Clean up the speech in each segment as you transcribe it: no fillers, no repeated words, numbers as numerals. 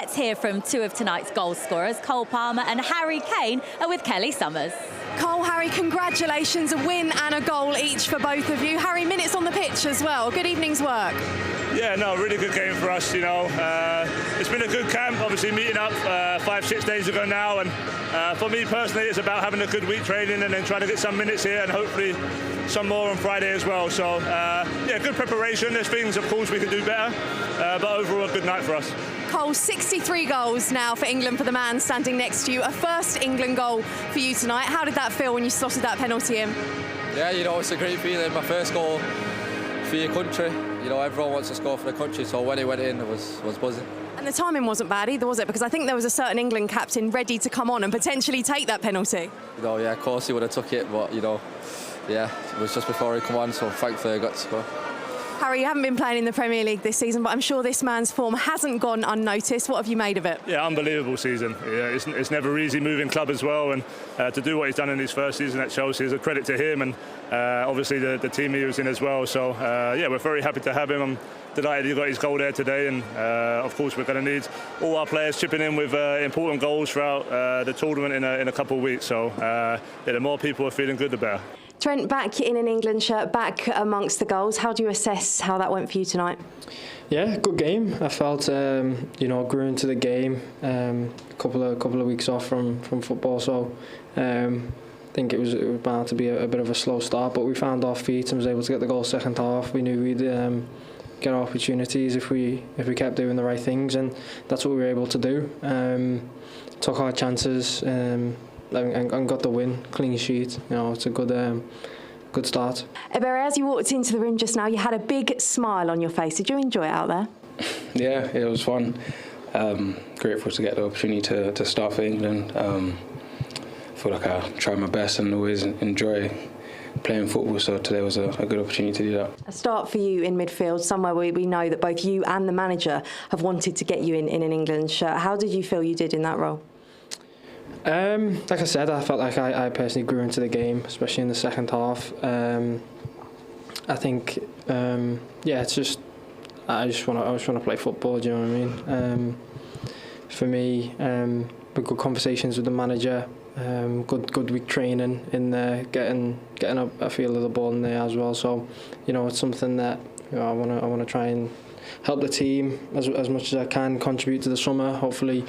Let's hear from two of tonight's goal scorers. Cole Palmer and Harry Kane are with Kelly Summers. Cole, Harry, congratulations, a win and a goal each for both of you. Harry, minutes on the pitch as well. Good evening's work. Yeah, no, really good game for us, It's been a good camp, obviously meeting up 5-6 days ago now, and for me personally it's about having a good week training and then trying to get some minutes here and hopefully some more on Friday as well. So, yeah, good preparation. There's things, of course, we can do better, but overall a good night for us. Cole, 63 goals now for England for the man standing next to you. A first England goal for you tonight. How did that feel when you slotted that penalty in? Yeah, it's a great feeling. My first goal for your country. Everyone wants to score for the country, so when it went in, it was buzzing. And the timing wasn't bad either, was it? Because I think there was a certain England captain ready to come on and potentially take that penalty. Yeah, of course he would have took it, but, yeah, it was just before he come on, so thankfully I got to score. Harry, you haven't been playing in the Premier League this season, but I'm sure this man's form hasn't gone unnoticed. What have you made of it? Yeah, unbelievable season. Yeah, it's never easy moving club as well, and to do what he's done in his first season at Chelsea is a credit to him and obviously the team he was in as well. So yeah, we're very happy to have him. I'm delighted he got his goal there today, and of course we're going to need all our players chipping in with important goals throughout the tournament in a couple of weeks. So yeah, the more people are feeling good, the better. Trent, back in an England shirt, back amongst the goals. How do you assess how that went for you tonight? Yeah, good game. I felt, grew into the game. A couple of weeks off from football, so I think it was bound to be a bit of a slow start. But we found our feet and was able to get the goal second half. We knew we'd get opportunities if we kept doing the right things, and that's what we were able to do. Took our chances. And got the win, clean sheet. It's a good start. Eberechi, as you walked into the room just now, you had a big smile on your face. Did you enjoy it out there? Yeah, it was fun. Grateful to get the opportunity to start for England. I feel like I try my best and always enjoy playing football, so today was a good opportunity to do that. A start for you in midfield, somewhere where we know that both you and the manager have wanted to get you in an England shirt. How did you feel you did in that role? Like I said, I felt like I personally grew into the game, especially in the second half. I think, it's just I just want to play football. Do you know what I mean? For me, with good conversations with the manager, good week training in there, getting a feel of the ball in there as well. So, it's something that I want to try and help the team as much as I can, contribute to the summer. Hopefully.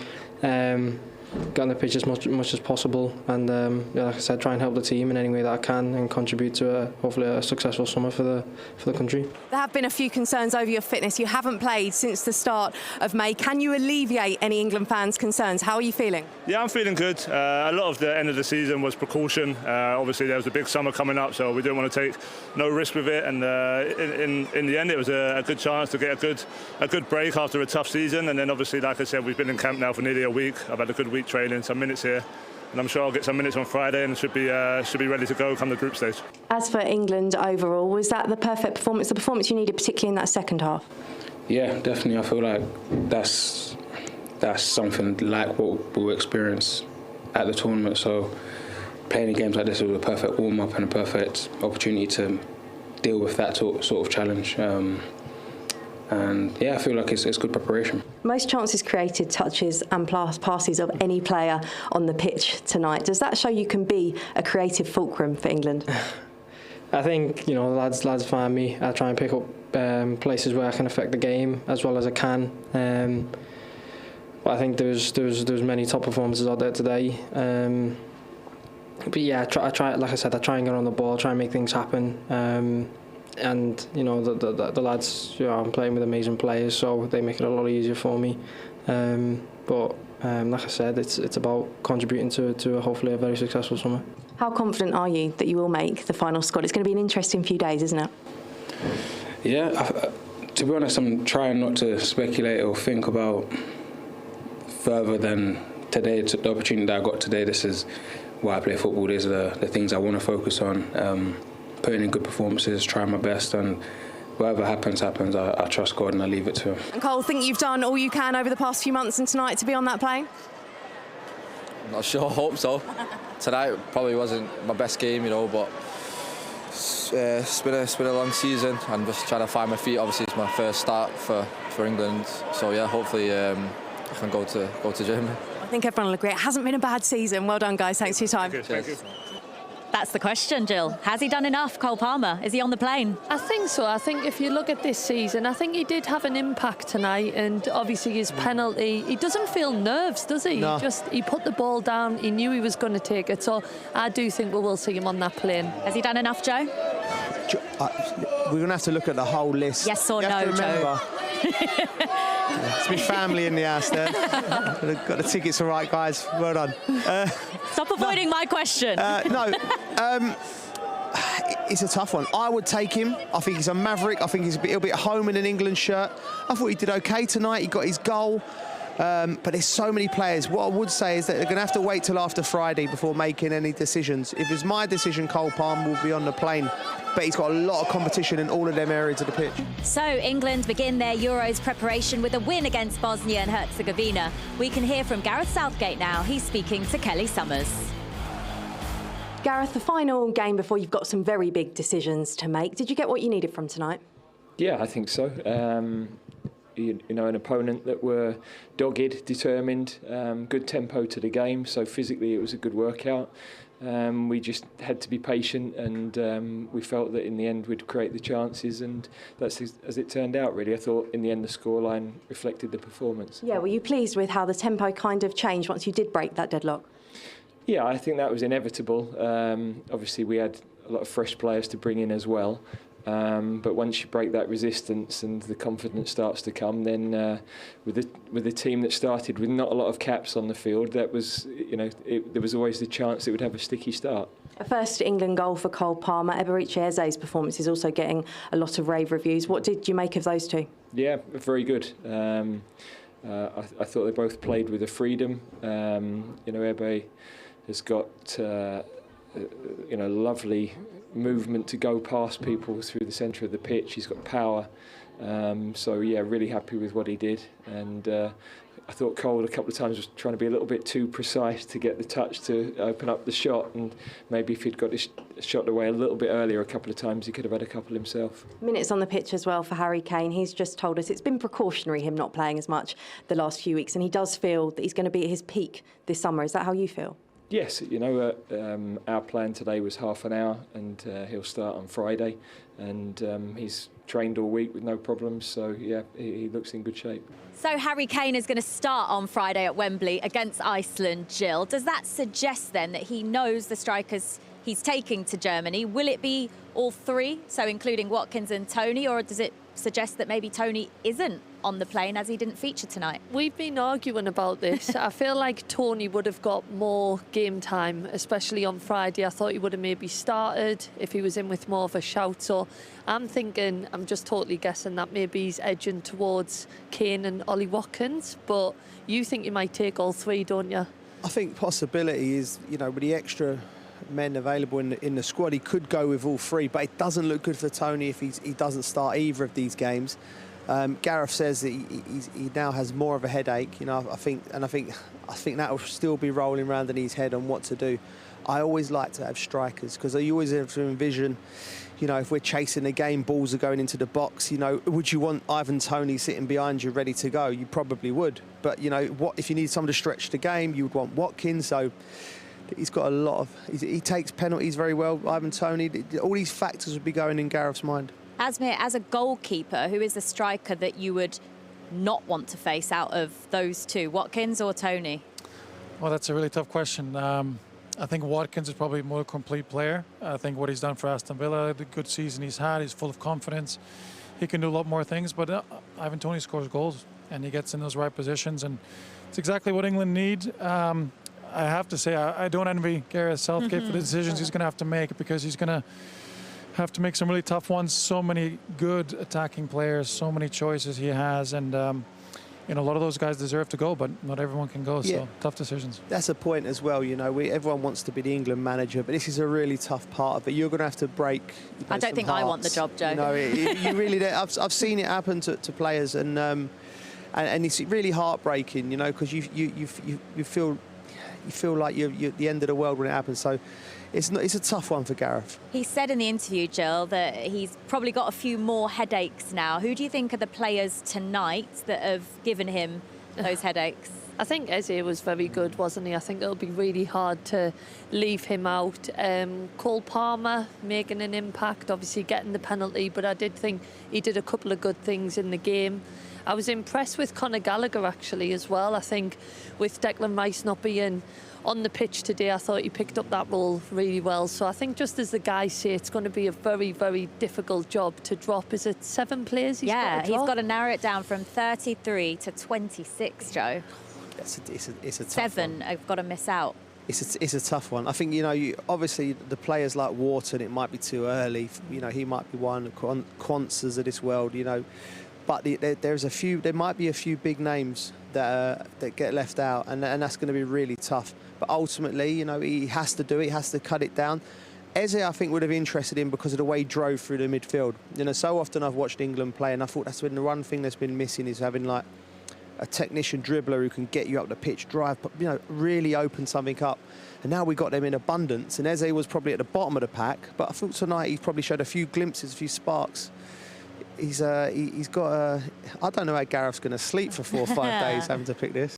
Get on the pitch as much as possible, and like I said, try and help the team in any way that I can and contribute to hopefully a successful summer for the country. There have been a few concerns over your fitness. You haven't played since the start of May. Can you alleviate any England fans' concerns? How are you feeling? Yeah, I'm feeling good. A lot of the end of the season was precaution. Obviously there was a big summer coming up, so we didn't want to take no risk with it, and in the end it was a good chance to get a good break after a tough season. And then obviously, like I said, we've been in camp now for nearly a week. I've had a good week training, some minutes here, and I'm sure I'll get some minutes on Friday and should be ready to go come the group stage. As for England overall, was that the perfect performance, the performance you needed, particularly in that second half? Yeah, definitely. I feel like that's something like what we'll experience at the tournament. So playing in games like this was a perfect warm-up and a perfect opportunity to deal with that sort of challenge. And yeah, I feel like it's good preparation. Most chances created, touches and passes of any player on the pitch tonight. Does that show you can be a creative fulcrum for England? I think lads find me. I try and pick up places where I can affect the game as well as I can. But I think there's many top performances out there today. But yeah, I try. Like I said, I try and get on the ball, try and make things happen. And the lads, I'm playing with amazing players, so they make it a lot easier for me. But like I said, it's about contributing to hopefully a very successful summer. How confident are you that you will make the final squad? It's going to be an interesting few days, isn't it? Yeah, to be honest, I'm trying not to speculate or think about further than today. The opportunity that I got today, this is why I play football. These are the things I want to focus on. Putting in good performances, trying my best, and whatever happens. I trust God and I leave it to him. And Cole, think you've done all you can over the past few months and tonight to be on that plane? I'm not sure, I hope so. Tonight probably wasn't my best game, but it's been a long season and just trying to find my feet. Obviously it's my first start for England, so yeah, hopefully I can go to Germany. I think everyone will agree. It hasn't been a bad season. Well done, guys. Thanks for your time. Thank you. That's the question, Jill. Has he done enough, Cole Palmer? Is he on the plane? I think so. I think if you look at this season, I think he did have an impact tonight, and obviously his penalty, he doesn't feel nerves, does he? No. He put the ball down, he knew he was going to take it, so I do think we will see him on that plane. Has he done enough, Joe? We're going to have to look at the whole list. Yes or You have no, to remember, it's my family in the house there. Got the tickets all right, guys. Well done. Stop avoiding my question. It's a tough one. I would take him. I think he's a maverick. I think he'll be at home in an England shirt. I thought he did okay tonight. He got his goal. But there's so many players. What I would say is that they're going to have to wait till after Friday before making any decisions. If it's my decision, Cole Palmer will be on the plane. But he's got a lot of competition in all of them areas of the pitch. So England begin their Euros preparation with a win against Bosnia and Herzegovina. We can hear from Gareth Southgate now. He's speaking to Kelly Summers. Gareth, the final game before you've got some very big decisions to make. Did you get what you needed from tonight? Yeah, I think so. You know, an opponent that were dogged, determined, good tempo to the game. So physically, it was a good workout. We just had to be patient, and we felt that in the end we'd create the chances, and that's as it turned out. Really, I thought in the end the scoreline reflected the performance. Yeah, were you pleased with how the tempo kind of changed once you did break that deadlock? Yeah, I think that was inevitable. Obviously, we had a lot of fresh players to bring in as well. But once you break that resistance and the confidence starts to come, then with the team that started with not a lot of caps on the field, that was, you know, there was always the chance it would have a sticky start. A first England goal for Cole Palmer. Eberechi Eze's performance is also getting a lot of rave reviews. What did you make of those two? Yeah, very good. I thought they both played with a freedom. You know, Ebe has got you know, lovely movement to go past people through the centre of the pitch. He's got power. So yeah, really happy with what he did. And I thought Cole a couple of times was trying to be a little bit too precise to get the touch to open up the shot, and maybe if he'd got his shot away a little bit earlier a couple of times, he could have had a couple himself. Minutes on the pitch as well for Harry Kane. He's just told us it's been precautionary, him not playing as much the last few weeks, and he does feel that he's going to be at his peak this summer. Is that how you feel? Yes, you know, our plan today was half an hour, and he'll start on Friday, and he's trained all week with no problems, so yeah, he looks in good shape. So Harry Kane is going to start on Friday at Wembley against Iceland, Jill. Does that suggest then that he knows the strikers he's taking to Germany? Will it be all three, so including Watkins and Toney, or does it suggest that maybe Toney isn't on the plane as he didn't feature tonight? We've been arguing about this. I feel like Toney would have got more game time, especially on Friday. I thought he would have maybe started if he was in with more of a shout. So I'm thinking, I'm just totally guessing that maybe he's edging towards Kane and Ollie Watkins. But you think you might take all three, don't you? I think possibility is, you know, with the extra men available in the squad, he could go with all three, but it doesn't look good for Toney if he doesn't start either of these games. Gareth says that he now has more of a headache. You know, I think that will still be rolling around in his head on what to do. I always like to have strikers because you always have to envision, you know, if we're chasing the game, balls are going into the box. You know, would you want Ivan Toney sitting behind you ready to go? You probably would. But you know, what if you need someone to stretch the game? You would want Watkins. So he's got a lot of. He takes penalties very well. Ivan Toney. All these factors would be going in Gareth's mind. Asmir, as a goalkeeper, who is the striker that you would not want to face out of those two, Watkins or Toney? Well, that's a really tough question. I think Watkins is probably a more complete player. I think what he's done for Aston Villa, the good season he's had, he's full of confidence. He can do a lot more things, but Ivan Toney scores goals and he gets in those right positions, and it's exactly what England need. I have to say, I don't envy Gareth Southgate for the decisions he's going to have to make, because he's going to have to make some really tough ones. So many good attacking players, so many choices he has, and you know, a lot of those guys deserve to go, but not everyone can go. So tough decisions. That's a point as well. You know, everyone wants to be the England manager, but this is a really tough part of it. You're going to have to break. You know, I don't think I want the job, Joe. You know, you really. I've seen it happen to players, and it's really heartbreaking. You know, because you feel like you're at the end of the world when it happens. So it's a tough one for Gareth. He said in the interview, Jill, that he's probably got a few more headaches now. Who do you think are the players tonight that have given him those headaches? I think Eze was very good, wasn't he? I think it'll be really hard to leave him out. Cole Palmer making an impact, obviously getting the penalty, but I did think he did a couple of good things in the game. I was impressed with Conor Gallagher actually as well. I think with Declan Rice not being on the pitch today, I thought he picked up that role really well. So I think, just as the guys say, it's going to be a very, very difficult job to drop. Is it 7 players he's got to drop? He's got to narrow it down from 33 to 26, Joe. It's a tough 7 one. have got to miss out. It's a tough one. I think, obviously the players like Wharton, it might be too early. He might be one. Quantzers of this world, But there might be a few big names that get left out, and that's going to be really tough. But ultimately, he has to do it. He has to cut it down. Eze, I think, would have interested him because of the way he drove through the midfield. So often I've watched England play, and I thought that's been the one thing that's been missing, is having like a technician dribbler who can get you up the pitch, drive, really open something up. And now we got them in abundance. And Eze was probably at the bottom of the pack, but I thought tonight he probably showed a few glimpses, a few sparks. He's got I don't know how Gareth's going to sleep for 4 or 5 days having to pick this.